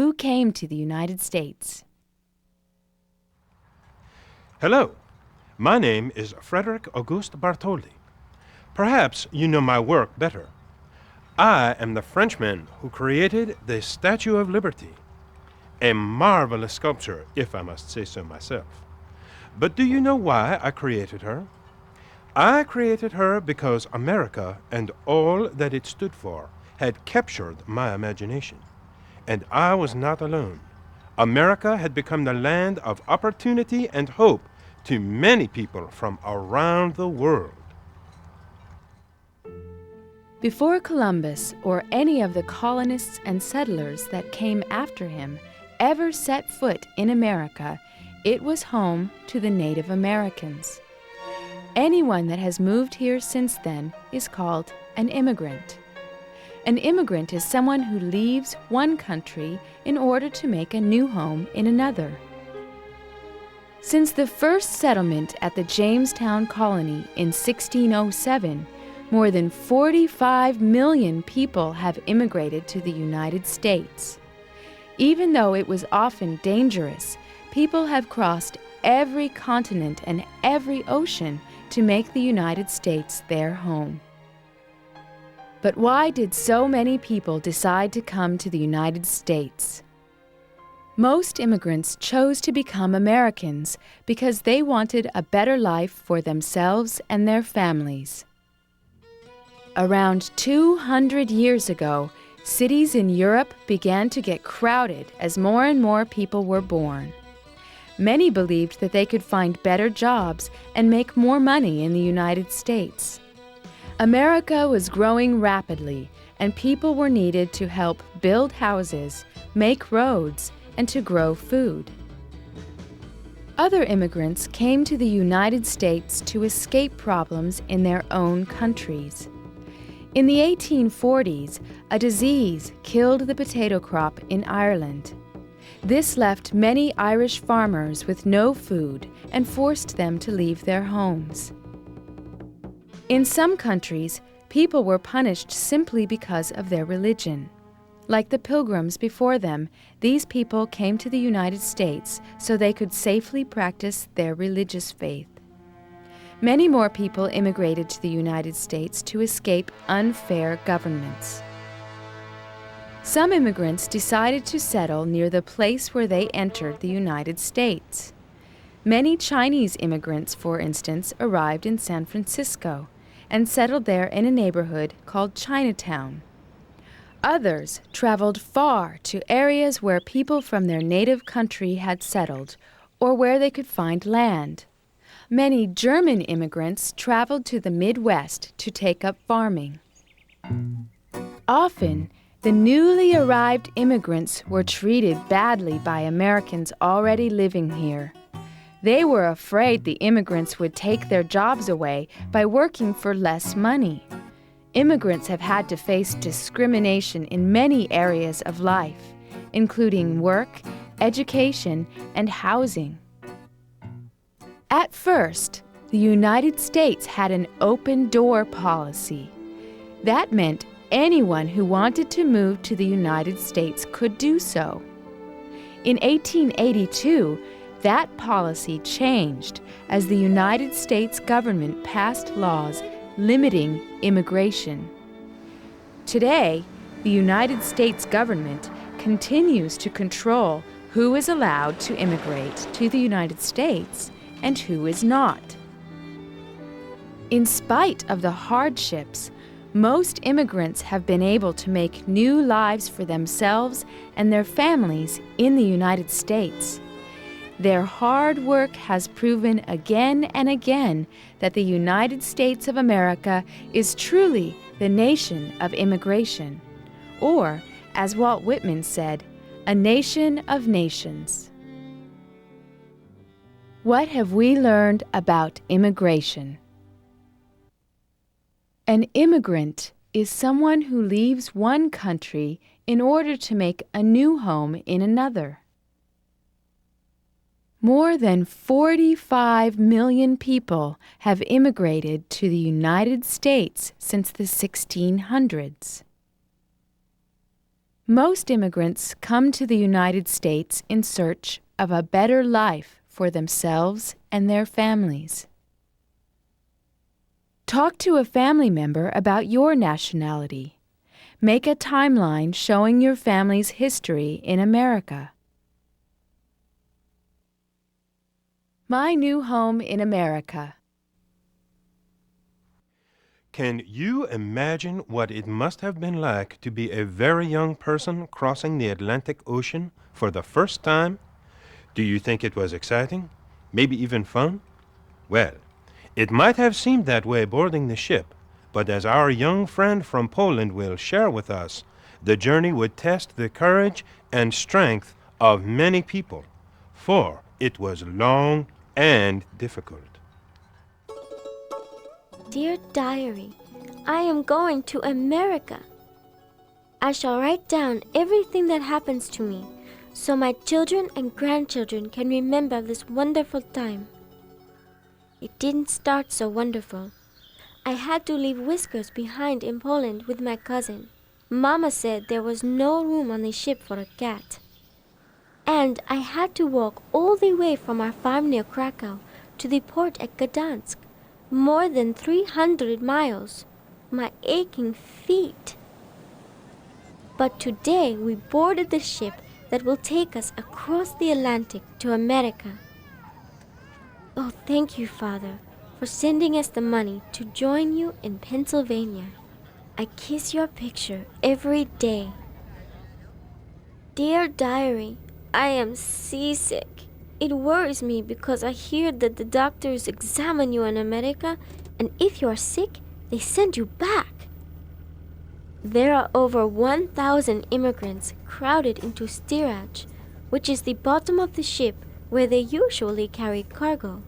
who came to the United States. Hello, my name is Frederick Auguste Bartholdi. Perhaps you know my work better. I am the Frenchman who created the Statue of Liberty, a marvelous sculpture, if I must say so myself. But do you know why I created her? I created her because America and all that it stood for had captured my imagination. And I was not alone. America had become the land of opportunity and hope to many people from around the world. Before Columbus or any of the colonists and settlers that came after him ever set foot in America, it was home to the Native Americans. Anyone that has moved here since then is called an immigrant. An immigrant is someone who leaves one country in order to make a new home in another. Since the first settlement at the Jamestown colony in 1607, more than 45 million people have immigrated to the United States. Even though it was often dangerous, people have crossed every continent and every ocean to make the United States their home. But why did so many people decide to come to the United States? Most immigrants chose to become Americans because they wanted a better life for themselves and their families. Around 200 years ago, cities in Europe began to get crowded as more and more people were born. Many believed that they could find better jobs and make more money in the United States. America was growing rapidly, and people were needed to help build houses, make roads, and to grow food. Other immigrants came to the United States to escape problems in their own countries. In the 1840s, a disease killed the potato crop in Ireland. This left many Irish farmers with no food and forced them to leave their homes. In some countries, people were punished simply because of their religion. Like the Pilgrims before them, these people came to the United States so they could safely practice their religious faith. Many more people immigrated to the United States to escape unfair governments. Some immigrants decided to settle near the place where they entered the United States. Many Chinese immigrants, for instance, arrived in San Francisco and settled there in a neighborhood called Chinatown. Others traveled far to areas where people from their native country had settled or where they could find land. Many German immigrants traveled to the Midwest to take up farming. Often, the newly arrived immigrants were treated badly by Americans already living here. They were afraid the immigrants would take their jobs away by working for less money. Immigrants have had to face discrimination in many areas of life, including work, education, and housing. At first, the United States had an open-door policy. That meant anyone who wanted to move to the United States could do so. In 1882, that policy changed as the United States government passed laws limiting immigration. Today, the United States government continues to control who is allowed to immigrate to the United States and who is not. In spite of the hardships, most immigrants have been able to make new lives for themselves and their families in the United States. Their hard work has proven again and again that the United States of America is truly the nation of immigration, or, as Walt Whitman said, a nation of nations. What have we learned about immigration? An immigrant is someone who leaves one country in order to make a new home in another. More than 45 million people have immigrated to the United States since the 1600s. Most immigrants come to the United States in search of a better life for themselves and their families. Talk to a family member about your nationality. Make a timeline showing your family's history in America. My new home in America. Can you imagine what it must have been like to be a very young person crossing the Atlantic Ocean for the first time? Do you think it was exciting? Maybe even fun? Well, it might have seemed that way boarding the ship, but as our young friend from Poland will share with us, the journey would test the courage and strength of many people, for it was long and difficult. Dear Diary, I am going to America. I shall write down everything that happens to me, so my children and grandchildren can remember this wonderful time. It didn't start so wonderful. I had to leave Whiskers behind in Poland with my cousin. Mama said there was no room on the ship for a cat. And I had to walk all the way from our farm near Krakow to the port at Gdansk, more than 300 miles. My aching feet. But today we boarded the ship that will take us across the Atlantic to America. Oh, thank you, Father, for sending us the money to join you in Pennsylvania. I kiss your picture every day. Dear Diary, I am seasick. It worries me because I hear that the doctors examine you in America, and if you are sick, they send you back. There are over 1,000 immigrants crowded into steerage, which is the bottom of the ship where they usually carry cargo.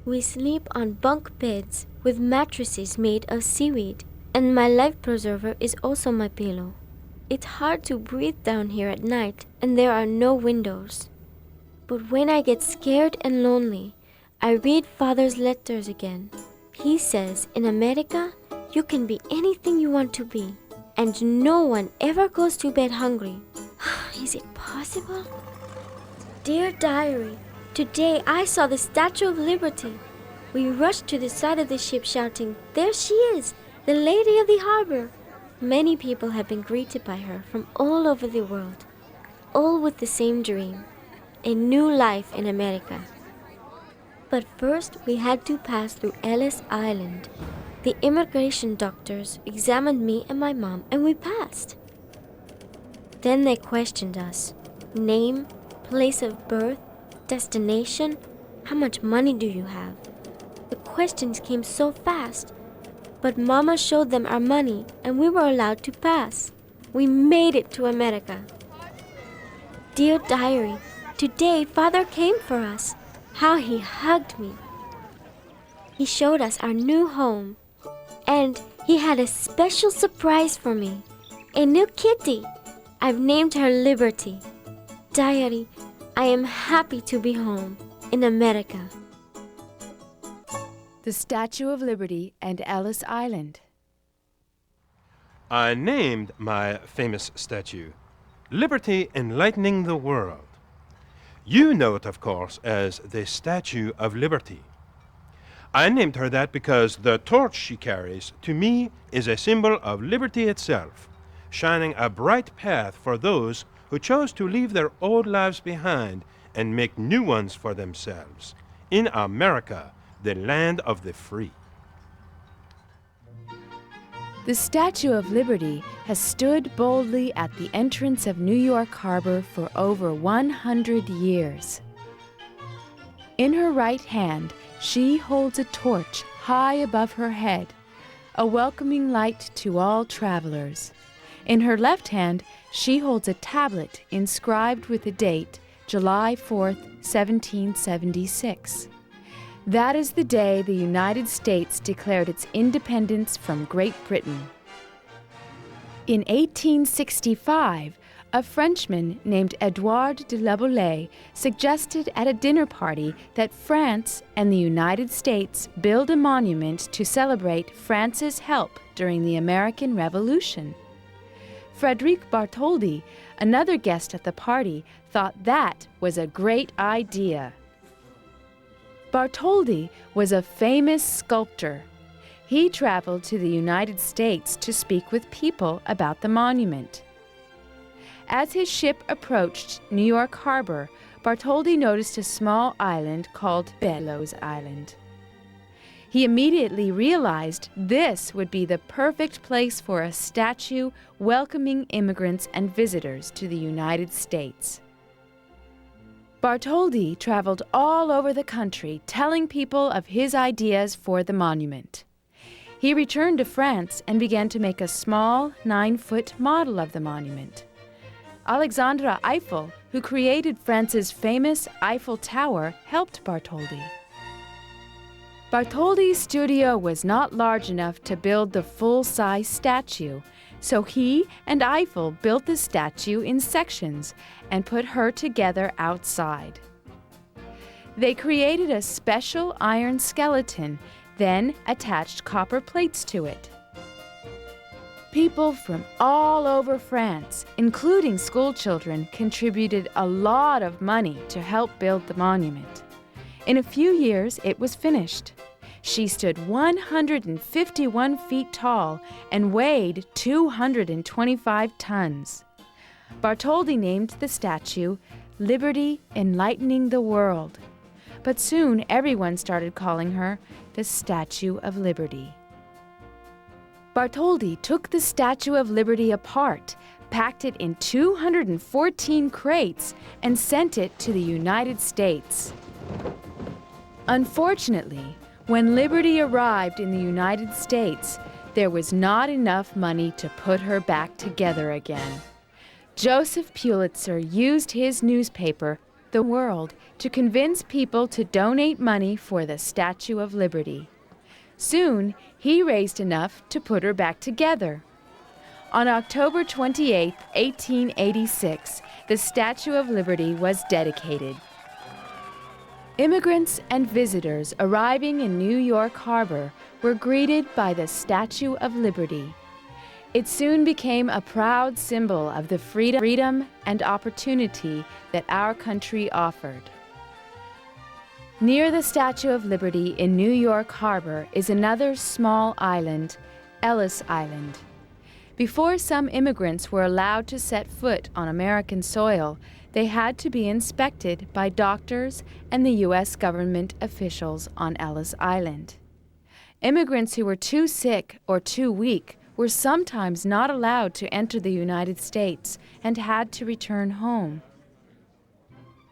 We sleep on bunk beds with mattresses made of seaweed, and my life preserver is also my pillow. It's hard to breathe down here at night, and there are no windows. But when I get scared and lonely, I read Father's letters again. He says in America, you can be anything you want to be, and no one ever goes to bed hungry. Is it possible? Dear Diary, today I saw the Statue of Liberty. We rushed to the side of the ship shouting, "There she is, the Lady of the Harbor." Many people have been greeted by her from all over the world, all with the same dream, a new life in America. But first we had to pass through Ellis Island. The immigration doctors examined me and my mom, and we passed. Then they questioned us. Name, place of birth, destination, how much money do you have? The questions came so fast, but Mama showed them our money, and we were allowed to pass. We made it to America. Dear Diary, today Father came for us. How he hugged me. He showed us our new home, and he had a special surprise for me, a new kitty. I've named her Liberty. Diary, I am happy to be home in America. The Statue of Liberty and Ellis Island. I named my famous statue Liberty Enlightening the World. You know it, of course, as the Statue of Liberty. I named her that because the torch she carries, to me, is a symbol of liberty itself, shining a bright path for those who chose to leave their old lives behind and make new ones for themselves. In America, the land of the free. The Statue of Liberty has stood boldly at the entrance of New York Harbor for over 100 years. In her right hand, she holds a torch high above her head, a welcoming light to all travelers. In her left hand, she holds a tablet inscribed with the date July 4th, 1776. That is the day the United States declared its independence from Great Britain. In 1865, a Frenchman named Edouard de la Boulaye suggested at a dinner party that France and the United States build a monument to celebrate France's help during the American Revolution. Frederic Bartholdi, another guest at the party, thought that was a great idea. Bartholdi was a famous sculptor. He traveled to the United States to speak with people about the monument. As his ship approached New York Harbor, Bartholdi noticed a small island called Bellows Island. He immediately realized this would be the perfect place for a statue welcoming immigrants and visitors to the United States. Bartholdi traveled all over the country telling people of his ideas for the monument. He returned to France and began to make a small 9-foot model of the monument. Alexandre Eiffel, who created France's famous Eiffel Tower, helped Bartholdi. Bartholdi's studio was not large enough to build the full-size statue, so he and Eiffel built the statue in sections and put her together outside. They created a special iron skeleton, then attached copper plates to it. People from all over France, including schoolchildren, contributed a lot of money to help build the monument. In a few years, it was finished. She stood 151 feet tall and weighed 225 tons. Bartholdi named the statue Liberty Enlightening the World, but soon everyone started calling her the Statue of Liberty. Bartholdi took the Statue of Liberty apart, packed it in 214 crates, and sent it to the United States. Unfortunately, when Liberty arrived in the United States, there was not enough money to put her back together again. Joseph Pulitzer used his newspaper, The World, to convince people to donate money for the Statue of Liberty. Soon, he raised enough to put her back together. On October 28, 1886, the Statue of Liberty was dedicated. Immigrants and visitors arriving in New York Harbor were greeted by the Statue of Liberty. It soon became a proud symbol of the freedom and opportunity that our country offered. Near the Statue of Liberty in New York Harbor is another small island, Ellis Island. Before some immigrants were allowed to set foot on American soil, they had to be inspected by doctors and the U.S. government officials on Ellis Island. Immigrants who were too sick or too weak were sometimes not allowed to enter the United States and had to return home.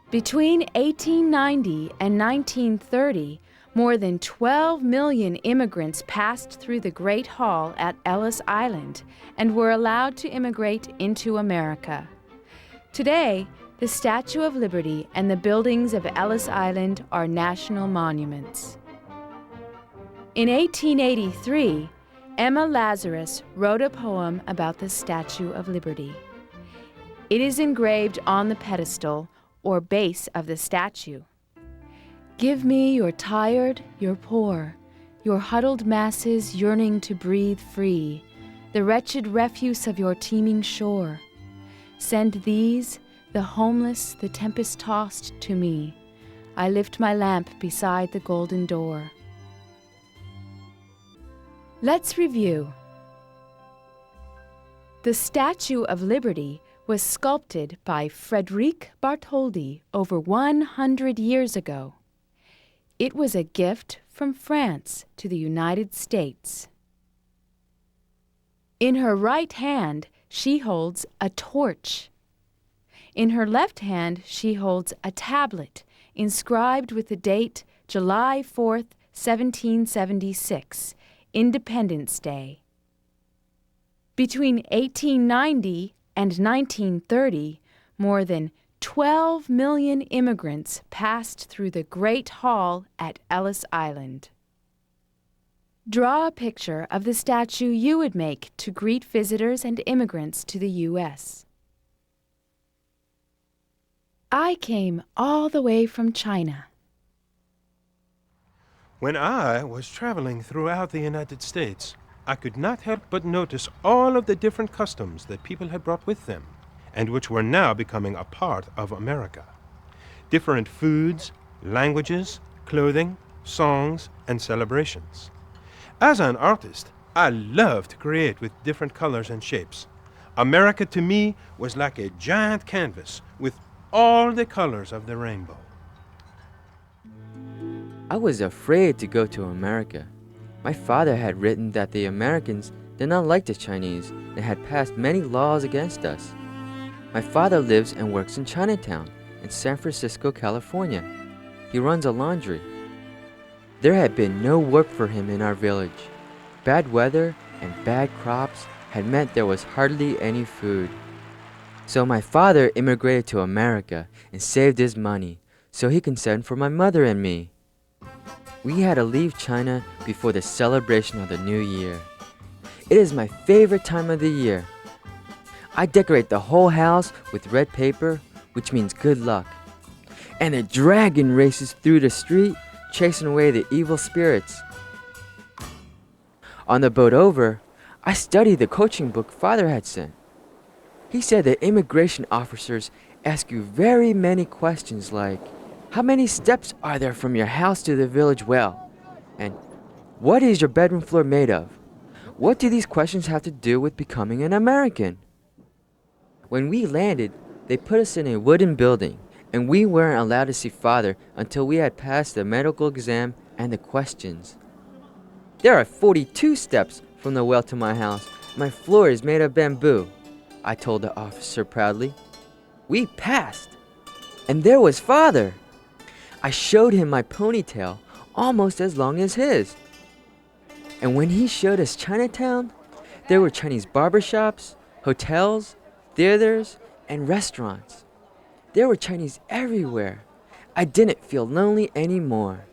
Between 1890 and 1930, more than 12 million immigrants passed through the Great Hall at Ellis Island and were allowed to immigrate into America. Today, the Statue of Liberty and the buildings of Ellis Island are national monuments. In 1883, Emma Lazarus wrote a poem about the Statue of Liberty. It is engraved on the pedestal or base of the statue. Give me your tired, your poor, your huddled masses yearning to breathe free, the wretched refuse of your teeming shore. Send these, the homeless, the tempest-tossed, to me. I lift my lamp beside the golden door. Let's review. The Statue of Liberty was sculpted by Frederic Bartholdi over 100 years ago. It was a gift from France to the United States. In her right hand, she holds a torch. In her left hand, she holds a tablet inscribed with the date July 4th, 1776, Independence Day. Between 1890 and 1930, more than 12 million immigrants passed through the Great Hall at Ellis Island. Draw a picture of the statue you would make to greet visitors and immigrants to the U.S. I came all the way from China. When I was traveling throughout the United States, I could not help but notice all of the different customs that people had brought with them, and which were now becoming a part of America. Different foods, languages, clothing, songs, and celebrations. As an artist, I love to create with different colors and shapes. America to me was like a giant canvas with all the colors of the rainbow. I was afraid to go to America. My father had written that the Americans did not like the Chinese and had passed many laws against us. My father lives and works in Chinatown in San Francisco, California. He runs a laundry. There had been no work for him in our village. Bad weather and bad crops had meant there was hardly any food. So my father immigrated to America and saved his money so he can send for my mother and me. We had to leave China before the celebration of the New Year. It is my favorite time of the year. I decorate the whole house with red paper, which means good luck. And a dragon races through the street, chasing away the evil spirits. On the boat over, I studied the coaching book Father had sent. He said that immigration officers ask you very many questions like, how many steps are there from your house to the village well? And what is your bedroom floor made of? What do these questions have to do with becoming an American? When we landed, they put us in a wooden building, and we weren't allowed to see Father until we had passed the medical exam and the questions. There are 42 steps from the well to my house. My floor is made of bamboo, I told the officer proudly. We passed, and there was Father. I showed him my ponytail, almost as long as his. And when he showed us Chinatown, there were Chinese barbershops, hotels, theaters, and restaurants. There were Chinese everywhere. I didn't feel lonely anymore.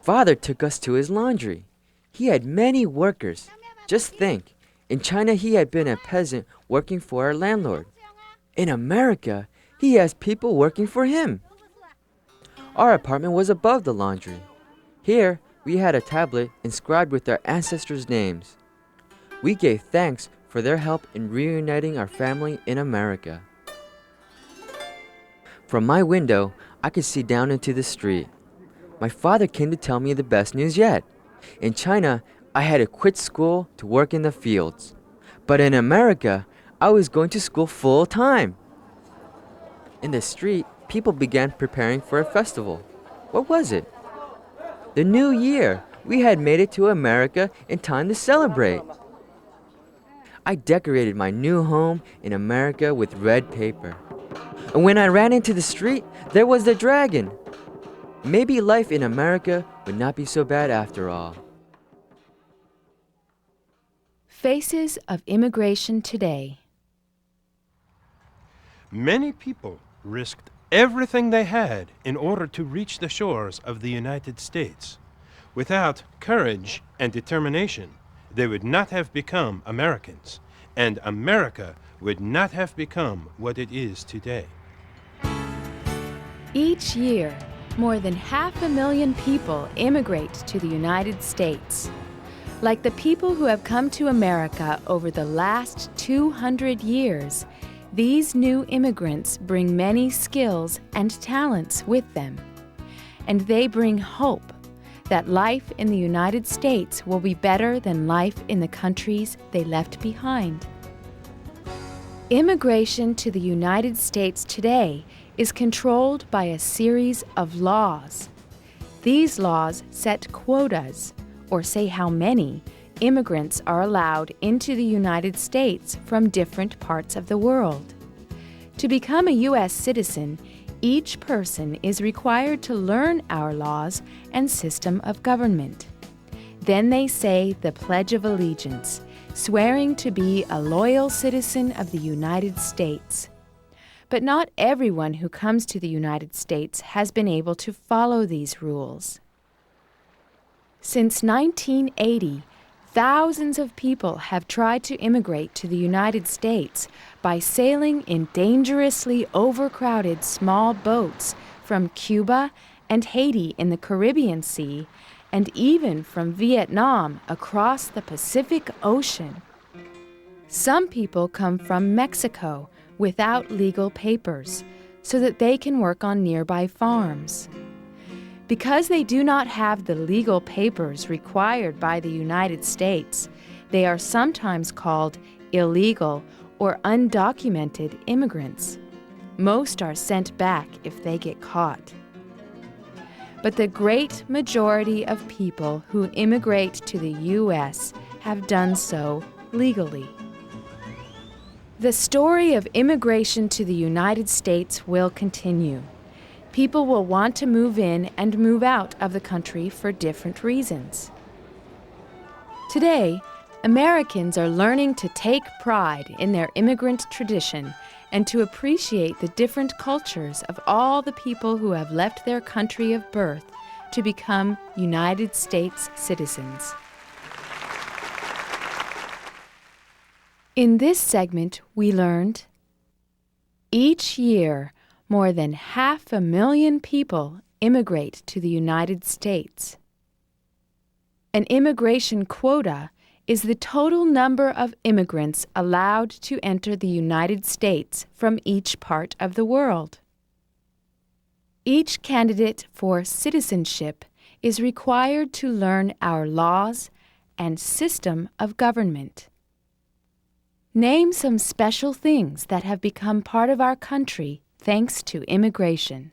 Father took us to his laundry. He had many workers. Just think, in China he had been a peasant working for our landlord. In America, he has people working for him. Our apartment was above the laundry. Here, we had a tablet inscribed with our ancestors' names. We gave thanks for their help in reuniting our family in America. From my window, I could see down into the street. My father came to tell me the best news yet. In China, I had to quit school to work in the fields. But in America, I was going to school full time. In the street, people began preparing for a festival. What was it? The New Year. We had made it to America in time to celebrate. I decorated my new home in America with red paper. And when I ran into the street, there was the dragon. Maybe life in America would not be so bad after all. Faces of Immigration Today. Many people risked everything they had in order to reach the shores of the United States. Without courage and determination, they would not have become Americans, and America would not have become what it is today. Each year, more than 500,000 people immigrate to the United States. Like the people who have come to America over the last 200 years, these new immigrants bring many skills and talents with them. And they bring hope that life in the United States will be better than life in the countries they left behind. Immigration to the United States today is controlled by a series of laws. These laws set quotas, or say how many, immigrants are allowed into the United States from different parts of the world. To become a U.S. citizen, each person is required to learn our laws and system of government. Then they say the Pledge of Allegiance, swearing to be a loyal citizen of the United States. But not everyone who comes to the United States has been able to follow these rules. Since 1980, thousands of people have tried to immigrate to the United States by sailing in dangerously overcrowded small boats from Cuba and Haiti in the Caribbean Sea and even from Vietnam across the Pacific Ocean. Some people come from Mexico without legal papers so that they can work on nearby farms. Because they do not have the legal papers required by the United States, they are sometimes called illegal or undocumented immigrants. Most are sent back if they get caught. But the great majority of people who immigrate to the U.S. have done so legally. The story of immigration to the United States will continue. People will want to move in and move out of the country for different reasons. Today, Americans are learning to take pride in their immigrant tradition and to appreciate the different cultures of all the people who have left their country of birth to become United States citizens. In this segment, we learned each year, more than 500,000 people immigrate to the United States. An immigration quota is the total number of immigrants allowed to enter the United States from each part of the world. Each candidate for citizenship is required to learn our laws and system of government. Name some special things that have become part of our country thanks to immigration.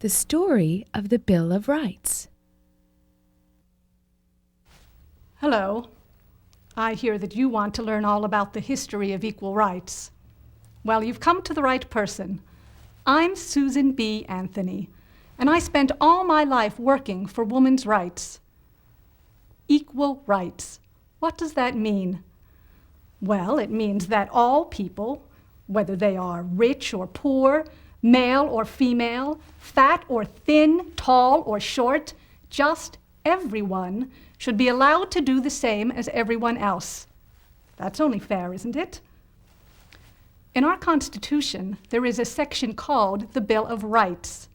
The story of the Bill of Rights. Hello. I hear that you want to learn all about the history of equal rights. Well, you've come to the right person. I'm Susan B. Anthony, and I spent all my life working for women's rights. Equal rights. What does that mean? Well, it means that all people, whether they are rich or poor, male or female, fat or thin, tall or short, just everyone should be allowed to do the same as everyone else. That's only fair, isn't it? In our Constitution, there is a section called the Bill of Rights.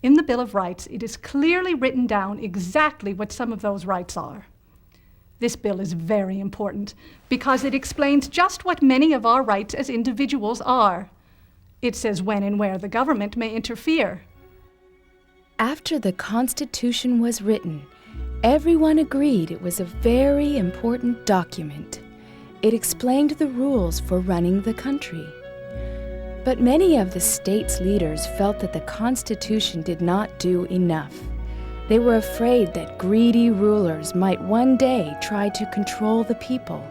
In the Bill of Rights, it is clearly written down exactly what some of those rights are. This bill is very important because it explains just what many of our rights as individuals are. It says when and where the government may interfere. After the Constitution was written, everyone agreed it was a very important document. It explained the rules for running the country. But many of the state's leaders felt that the Constitution did not do enough. They were afraid that greedy rulers might one day try to control the people,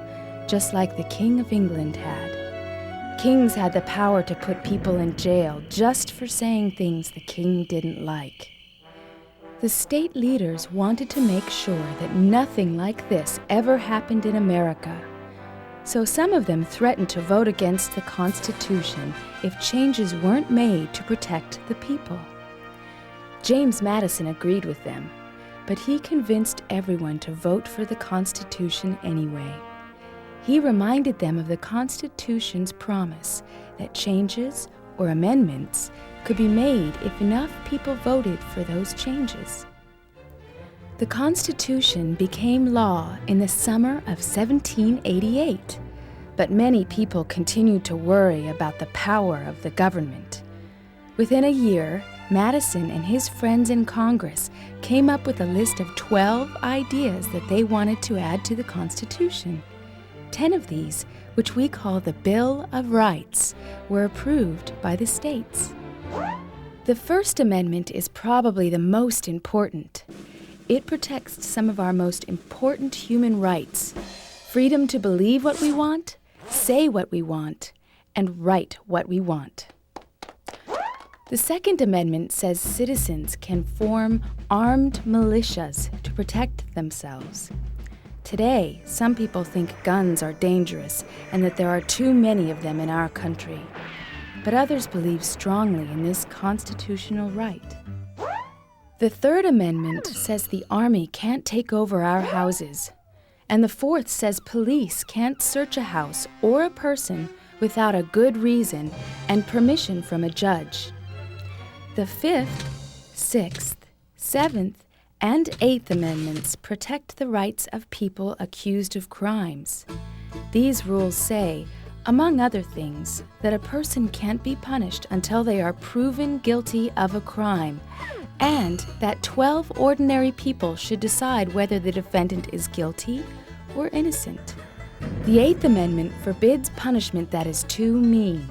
just like the King of England had. Kings had the power to put people in jail just for saying things the king didn't like. The state leaders wanted to make sure that nothing like this ever happened in America. So some of them threatened to vote against the Constitution if changes weren't made to protect the people. James Madison agreed with them, but he convinced everyone to vote for the Constitution anyway. He reminded them of the Constitution's promise that changes or amendments could be made if enough people voted for those changes. The Constitution became law in the summer of 1788, but many people continued to worry about the power of the government. Within a year, Madison and his friends in Congress came up with a list of 12 ideas that they wanted to add to the Constitution. 10 of these, which we call the Bill of Rights, were approved by the states. The First Amendment is probably the most important. It protects some of our most important human rights: freedom to believe what we want, say what we want, and write what we want. The Second Amendment says citizens can form armed militias to protect themselves. Today, some people think guns are dangerous and that there are too many of them in our country. But others believe strongly in this constitutional right. The Third Amendment says the Army can't take over our houses. And the Fourth says police can't search a house or a person without a good reason and permission from a judge. The Fifth, Sixth, Seventh, and Eighth Amendments protect the rights of people accused of crimes. These rules say, among other things, that a person can't be punished until they are proven guilty of a crime, and that 12 ordinary people should decide whether the defendant is guilty or innocent. The Eighth Amendment forbids punishment that is too mean.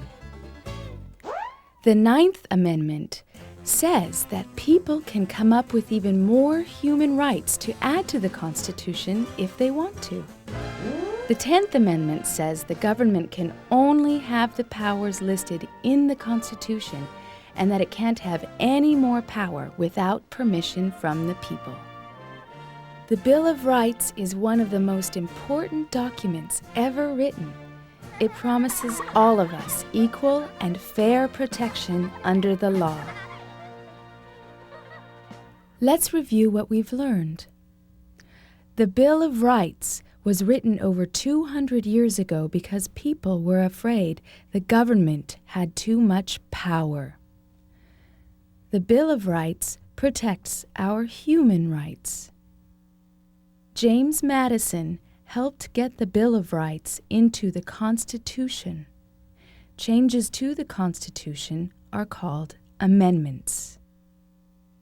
The Ninth Amendment says that people can come up with even more human rights to add to the Constitution if they want to. The 10th Amendment says the government can only have the powers listed in the Constitution and that it can't have any more power without permission from the people. The Bill of Rights is one of the most important documents ever written. It promises all of us equal and fair protection under the law. Let's review what we've learned. The Bill of Rights was written over 200 years ago because people were afraid the government had too much power. The Bill of Rights protects our human rights. James Madison helped get the Bill of Rights into the Constitution. Changes to the Constitution are called amendments.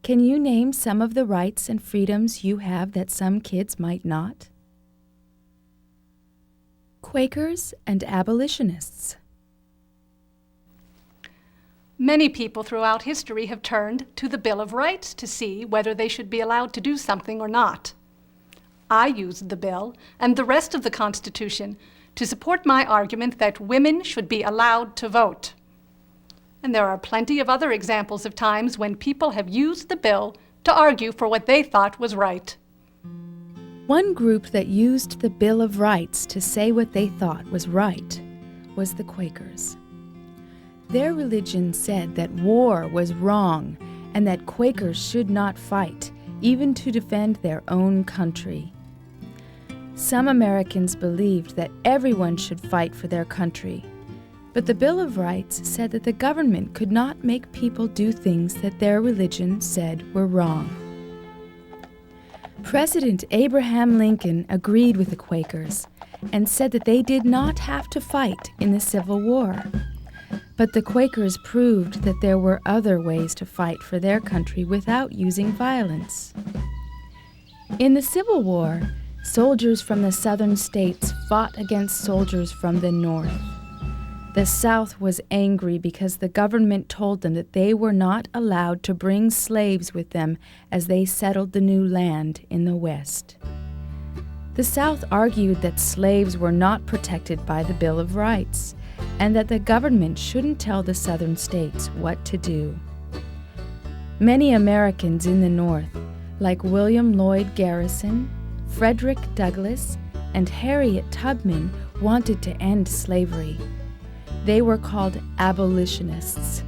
Can you name some of the rights and freedoms you have that some kids might not? Quakers and abolitionists. Many people throughout history have turned to the Bill of Rights to see whether they should be allowed to do something or not. I used the bill and the rest of the Constitution to support my argument that women should be allowed to vote. And there are plenty of other examples of times when people have used the bill to argue for what they thought was right. One group that used the Bill of Rights to say what they thought was right was the Quakers. Their religion said that war was wrong and that Quakers should not fight, even to defend their own country. Some Americans believed that everyone should fight for their country, but the Bill of Rights said that the government could not make people do things that their religion said were wrong. President Abraham Lincoln agreed with the Quakers and said that they did not have to fight in the Civil War. But the Quakers proved that there were other ways to fight for their country without using violence. In the Civil War, soldiers from the southern states fought against soldiers from the north. The South was angry because the government told them that they were not allowed to bring slaves with them as they settled the new land in the West. The South argued that slaves were not protected by the Bill of Rights, and that the government shouldn't tell the southern states what to do. Many Americans in the North, like William Lloyd Garrison, Frederick Douglass, and Harriet Tubman, wanted to end slavery. They were called abolitionists,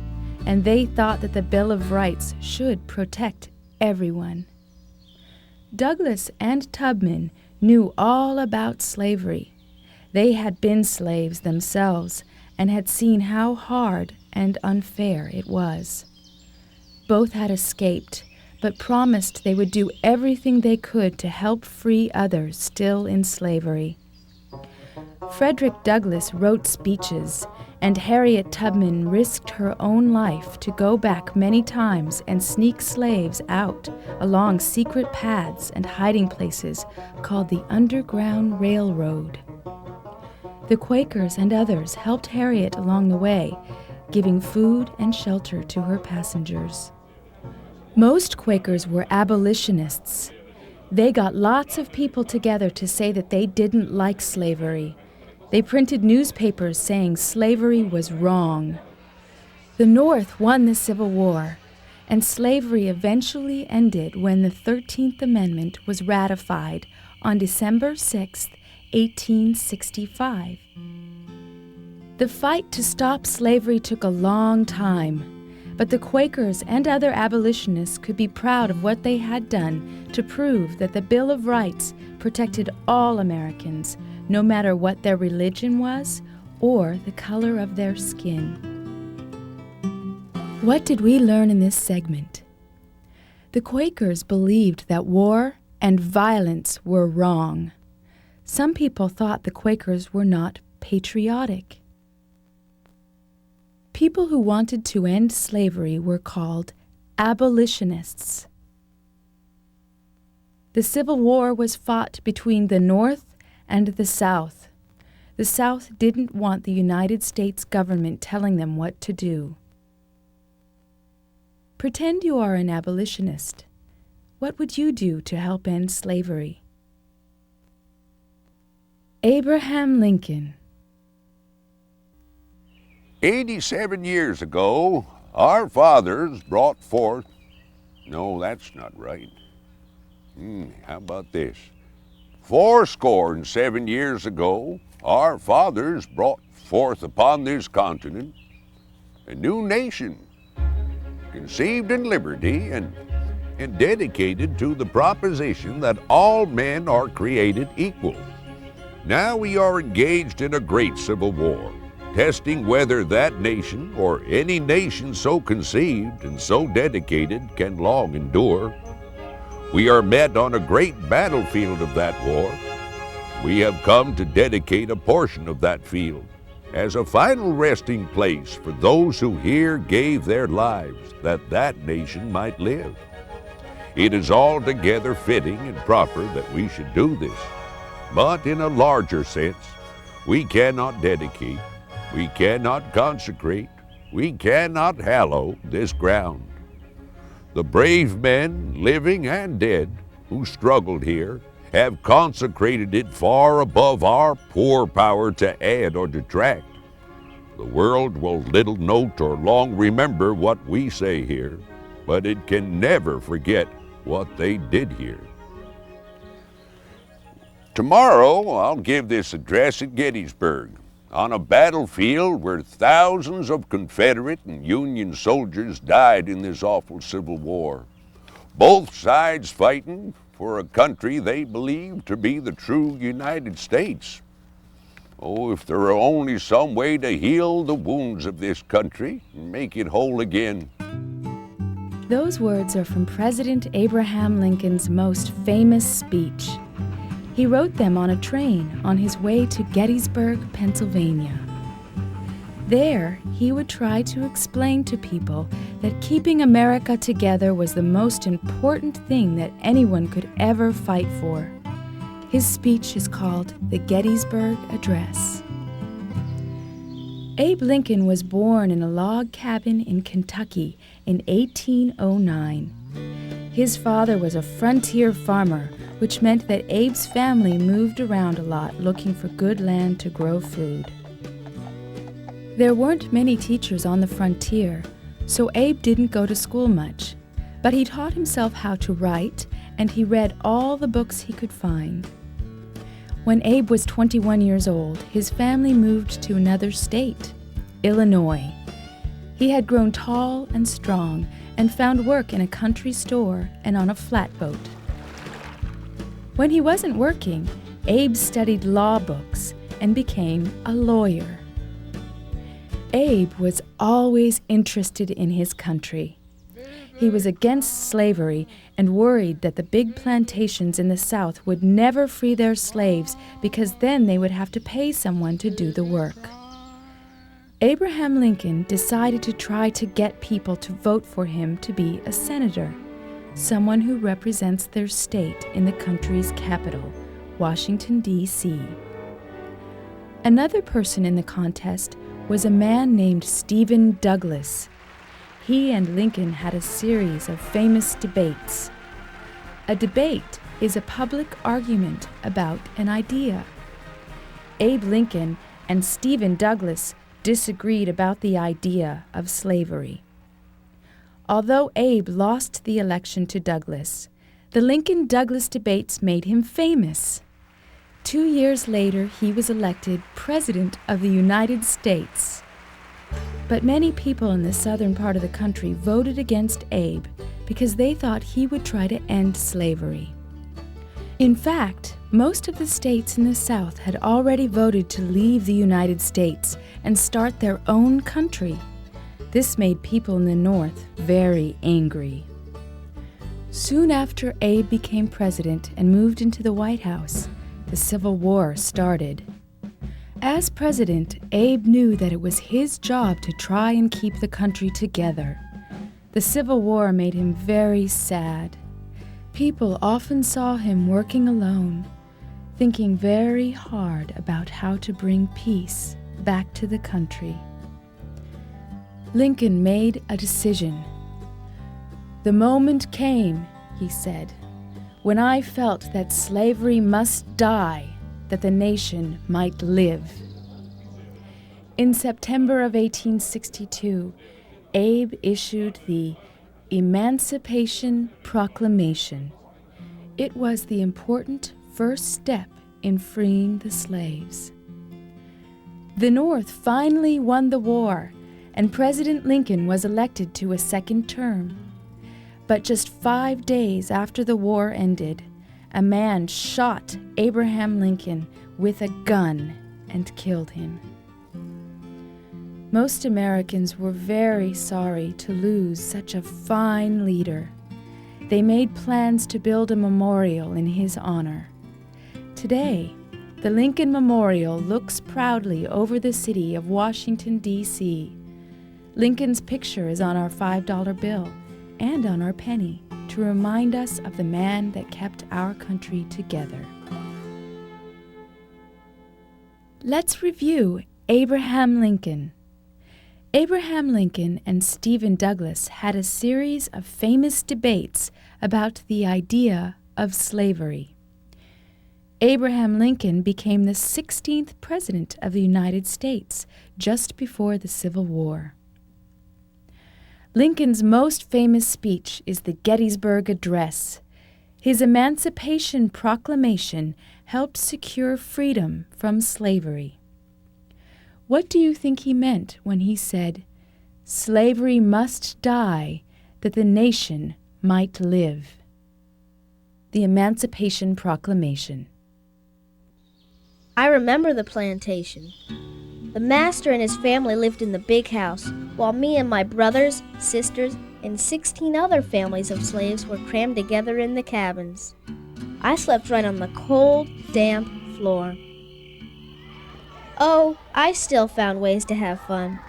and they thought that the Bill of Rights should protect everyone. Douglass and Tubman knew all about slavery. They had been slaves themselves and had seen how hard and unfair it was. Both had escaped, but promised they would do everything they could to help free others still in slavery. Frederick Douglass wrote speeches, and Harriet Tubman risked her own life to go back many times and sneak slaves out along secret paths and hiding places called the Underground Railroad. The Quakers and others helped Harriet along the way, giving food and shelter to her passengers. Most Quakers were abolitionists. They got lots of people together to say that they didn't like slavery. They printed newspapers saying slavery was wrong. The North won the Civil War, and slavery eventually ended when the 13th Amendment was ratified on December 6, 1865. The fight to stop slavery took a long time, but the Quakers and other abolitionists could be proud of what they had done to prove that the Bill of Rights protected all Americans, no matter what their religion was or the color of their skin. What did we learn in this segment? The Quakers believed that war and violence were wrong. Some people thought the Quakers were not patriotic. People who wanted to end slavery were called abolitionists. The Civil War was fought between the North and the South. The South didn't want the United States government telling them what to do. Pretend you are an abolitionist. What would you do to help end slavery? Abraham Lincoln. 87 years ago, our fathers brought forth... No, that's not right. How about this? 77 years ago, our fathers brought forth upon this continent a new nation, conceived in liberty and dedicated to the proposition that all men are created equal. Now we are engaged in a great civil war, testing whether that nation or any nation so conceived and so dedicated can long endure. We are met on a great battlefield of that war. We have come to dedicate a portion of that field as a final resting place for those who here gave their lives that that nation might live. It is altogether fitting and proper that we should do this, but in a larger sense, we cannot dedicate, we cannot consecrate, we cannot hallow this ground. The brave men, living and dead, who struggled here, have consecrated it far above our poor power to add or detract. The world will little note or long remember what we say here, but it can never forget what they did here. Tomorrow, I'll give this address at Gettysburg, on a battlefield where thousands of Confederate and Union soldiers died in this awful Civil War. Both sides fighting for a country they believed to be the true United States. Oh, if there were only some way to heal the wounds of this country and make it whole again. Those words are from President Abraham Lincoln's most famous speech. He wrote them on a train on his way to Gettysburg, Pennsylvania. There, he would try to explain to people that keeping America together was the most important thing that anyone could ever fight for. His speech is called the Gettysburg Address. Abe Lincoln was born in a log cabin in Kentucky in 1809. His father was a frontier farmer, which meant that Abe's family moved around a lot looking for good land to grow food. There weren't many teachers on the frontier, so Abe didn't go to school much, but he taught himself how to write, and he read all the books he could find. When Abe was 21 years old, his family moved to another state, Illinois. He had grown tall and strong and found work in a country store and on a flatboat. When he wasn't working, Abe studied law books and became a lawyer. Abe was always interested in his country. He was against slavery and worried that the big plantations in the South would never free their slaves because then they would have to pay someone to do the work. Abraham Lincoln decided to try to get people to vote for him to be a senator, someone who represents their state in the country's capital, Washington, D.C. Another person in the contest was a man named Stephen Douglas. He and Lincoln had a series of famous debates. A debate is a public argument about an idea. Abe Lincoln and Stephen Douglas disagreed about the idea of slavery. Although Abe lost the election to Douglas, the Lincoln-Douglas debates made him famous. 2 years later, he was elected President of the United States. But many people in the southern part of the country voted against Abe because they thought he would try to end slavery. In fact, most of the states in the South had already voted to leave the United States and start their own country. This made people in the North very angry. Soon after Abe became president and moved into the White House, the Civil War started. As president, Abe knew that it was his job to try and keep the country together. The Civil War made him very sad. People often saw him working alone, thinking very hard about how to bring peace back to the country. Lincoln made a decision. "The moment came," he said, "when I felt that slavery must die, that the nation might live." In September of 1862, Abe issued the Emancipation Proclamation. It was the important first step in freeing the slaves. The North finally won the war, and President Lincoln was elected to a second term. But just 5 days after the war ended, a man shot Abraham Lincoln with a gun and killed him. Most Americans were very sorry to lose such a fine leader. They made plans to build a memorial in his honor. Today, the Lincoln Memorial looks proudly over the city of Washington, D.C. Lincoln's picture is on our $5 bill and on our penny to remind us of the man that kept our country together. Let's review Abraham Lincoln. Abraham Lincoln and Stephen Douglas had a series of famous debates about the idea of slavery. Abraham Lincoln became the 16th President of the United States just before the Civil War. Lincoln's most famous speech is the Gettysburg Address. His Emancipation Proclamation helped secure freedom from slavery. What do you think he meant when he said, "Slavery must die, that the nation might live"? The Emancipation Proclamation. I remember the plantation. The master and his family lived in the big house, while me and my brothers, sisters, and 16 other families of slaves were crammed together in the cabins. I slept right on the cold, damp floor. Oh, I still found ways to have fun.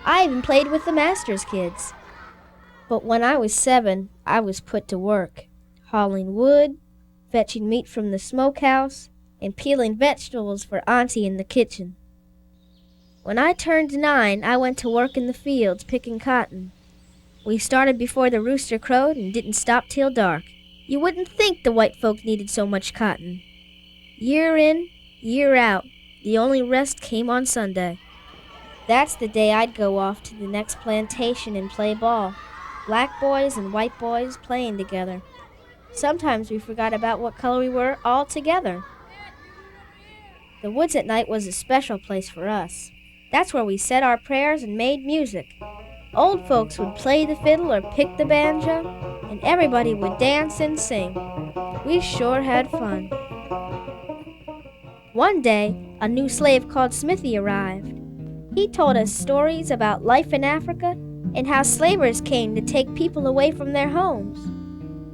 I even played with the master's kids. But when I was 7, I was put to work, hauling wood, fetching meat from the smokehouse, and peeling vegetables for Auntie in the kitchen. When I turned 9, I went to work in the fields picking cotton. We started before the rooster crowed and didn't stop till dark. You wouldn't think the white folk needed so much cotton. Year in, year out, the only rest came on Sunday. That's the day I'd go off to the next plantation and play ball. Black boys and white boys playing together. Sometimes we forgot about what color we were altogether. The woods at night was a special place for us. That's where we said our prayers and made music. Old folks would play the fiddle or pick the banjo, and everybody would dance and sing. We sure had fun. One day, a new slave called Smithy arrived. He told us stories about life in Africa and how slavers came to take people away from their homes.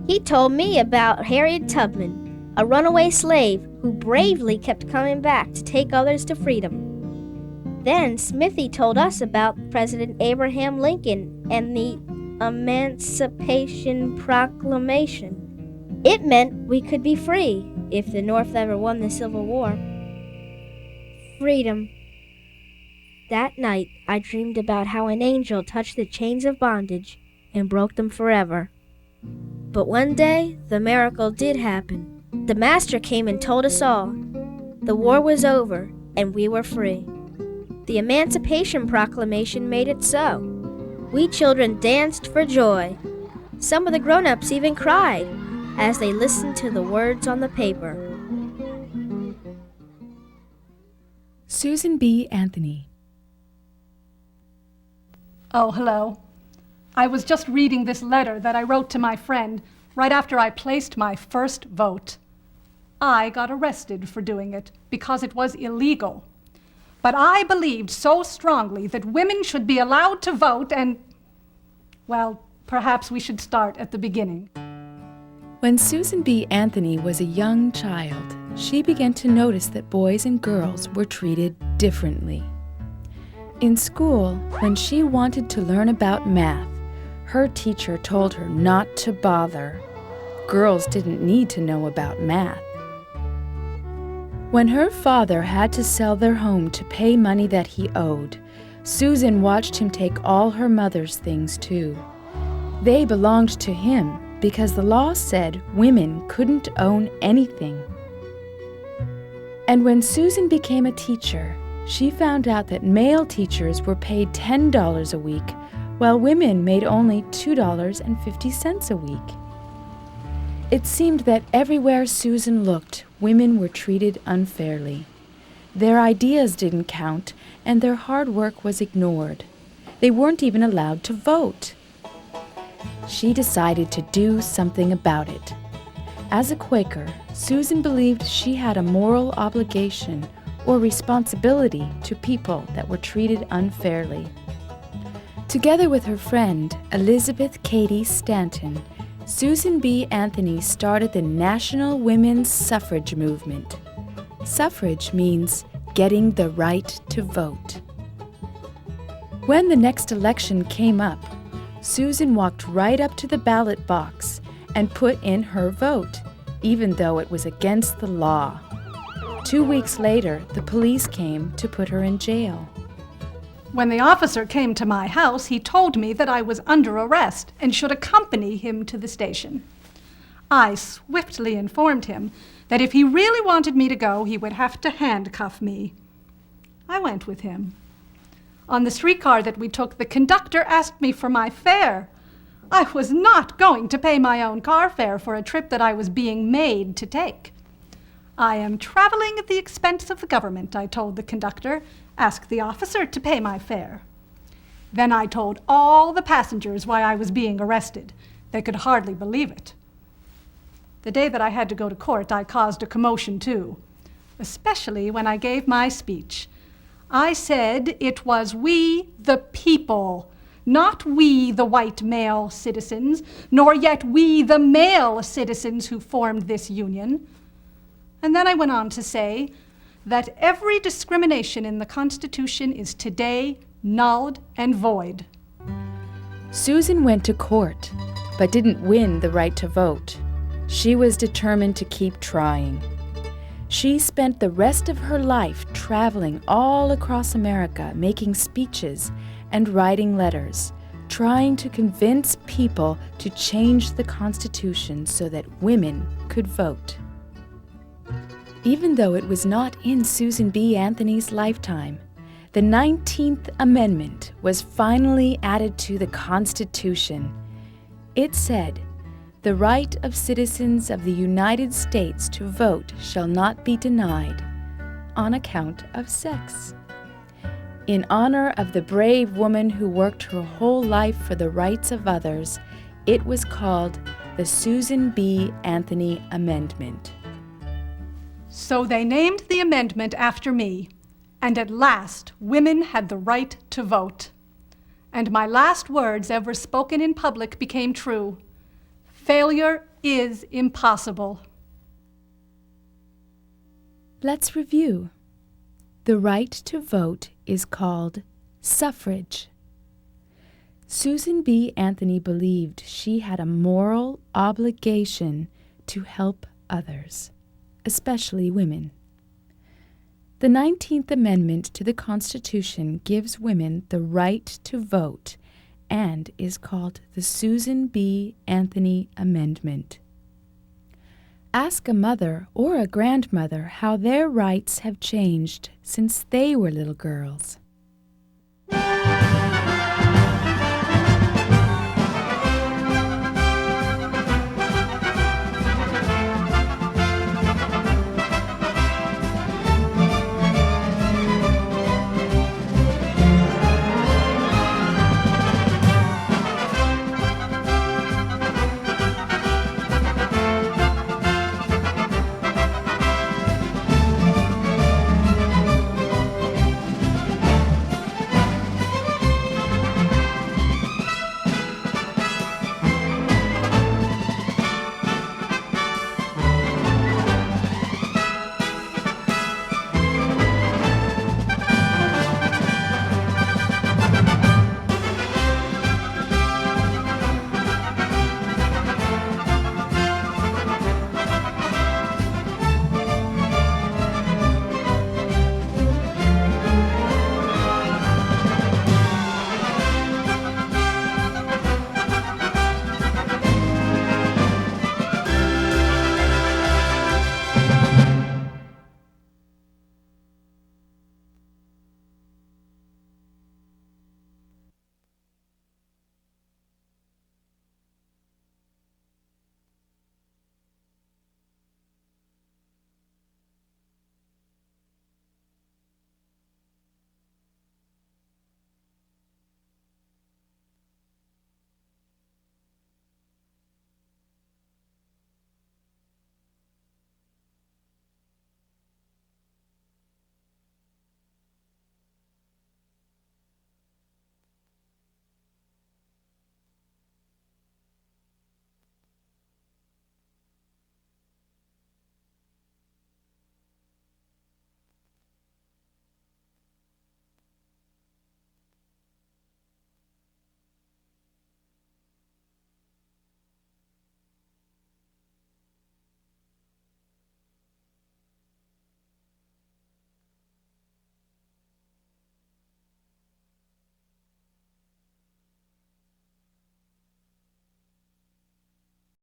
He told me about Harriet Tubman, a runaway slave who bravely kept coming back to take others to freedom. Then Smithy told us about President Abraham Lincoln and the Emancipation Proclamation. It meant we could be free if the North ever won the Civil War. Freedom. That night, I dreamed about how an angel touched the chains of bondage and broke them forever. But one day, the miracle did happen. The Master came and told us all. The war was over, and we were free. The Emancipation Proclamation made it so. We children danced for joy. Some of the grown-ups even cried as they listened to the words on the paper. Susan B. Anthony. Oh, hello. I was just reading this letter that I wrote to my friend right after I placed my first vote. I got arrested for doing it because it was illegal. But I believed so strongly that women should be allowed to vote and, well, perhaps we should start at the beginning. When Susan B. Anthony was a young child, she began to notice that boys and girls were treated differently. In school, when she wanted to learn about math, her teacher told her not to bother. Girls didn't need to know about math. When her father had to sell their home to pay money that he owed, Susan watched him take all her mother's things too. They belonged to him because the law said women couldn't own anything. And when Susan became a teacher, she found out that male teachers were paid $10 a week, while women made only $2.50 a week. It seemed that everywhere Susan looked, women were treated unfairly. Their ideas didn't count, and their hard work was ignored. They weren't even allowed to vote. She decided to do something about it. As a Quaker, Susan believed she had a moral obligation or responsibility to people that were treated unfairly. Together with her friend, Elizabeth Cady Stanton, Susan B. Anthony started the National Women's Suffrage Movement. Suffrage means getting the right to vote. When the next election came up, Susan walked right up to the ballot box and put in her vote, even though it was against the law. 2 weeks later, the police came to put her in jail. When the officer came to my house, he told me that I was under arrest and should accompany him to the station. I swiftly informed him that if he really wanted me to go, he would have to handcuff me. I went with him. On the streetcar that we took, the conductor asked me for my fare. I was not going to pay my own car fare for a trip that I was being made to take. I am traveling at the expense of the government, I told the conductor. Ask the officer to pay my fare. Then I told all the passengers why I was being arrested. They could hardly believe it. The day that I had to go to court, I caused a commotion too, especially when I gave my speech. I said it was we the people, not we the white male citizens, nor yet we the male citizens who formed this union. And then I went on to say that every discrimination in the Constitution is today nulled and void. Susan went to court, but didn't win the right to vote. She was determined to keep trying. She spent the rest of her life traveling all across America, making speeches and writing letters, trying to convince people to change the Constitution so that women could vote. Even though it was not in Susan B. Anthony's lifetime, the 19th Amendment was finally added to the Constitution. It said, "The right of citizens of the United States to vote shall not be denied on account of sex." In honor of the brave woman who worked her whole life for the rights of others, it was called the Susan B. Anthony Amendment. So they named the amendment after me, and at last women had the right to vote. And my last words ever spoken in public became true. Failure is impossible. Let's review. The right to vote is called suffrage. Susan B. Anthony believed she had a moral obligation to help others, especially women. The 19th Amendment to the Constitution gives women the right to vote and is called the Susan B. Anthony Amendment. Ask a mother or a grandmother how their rights have changed since they were little girls.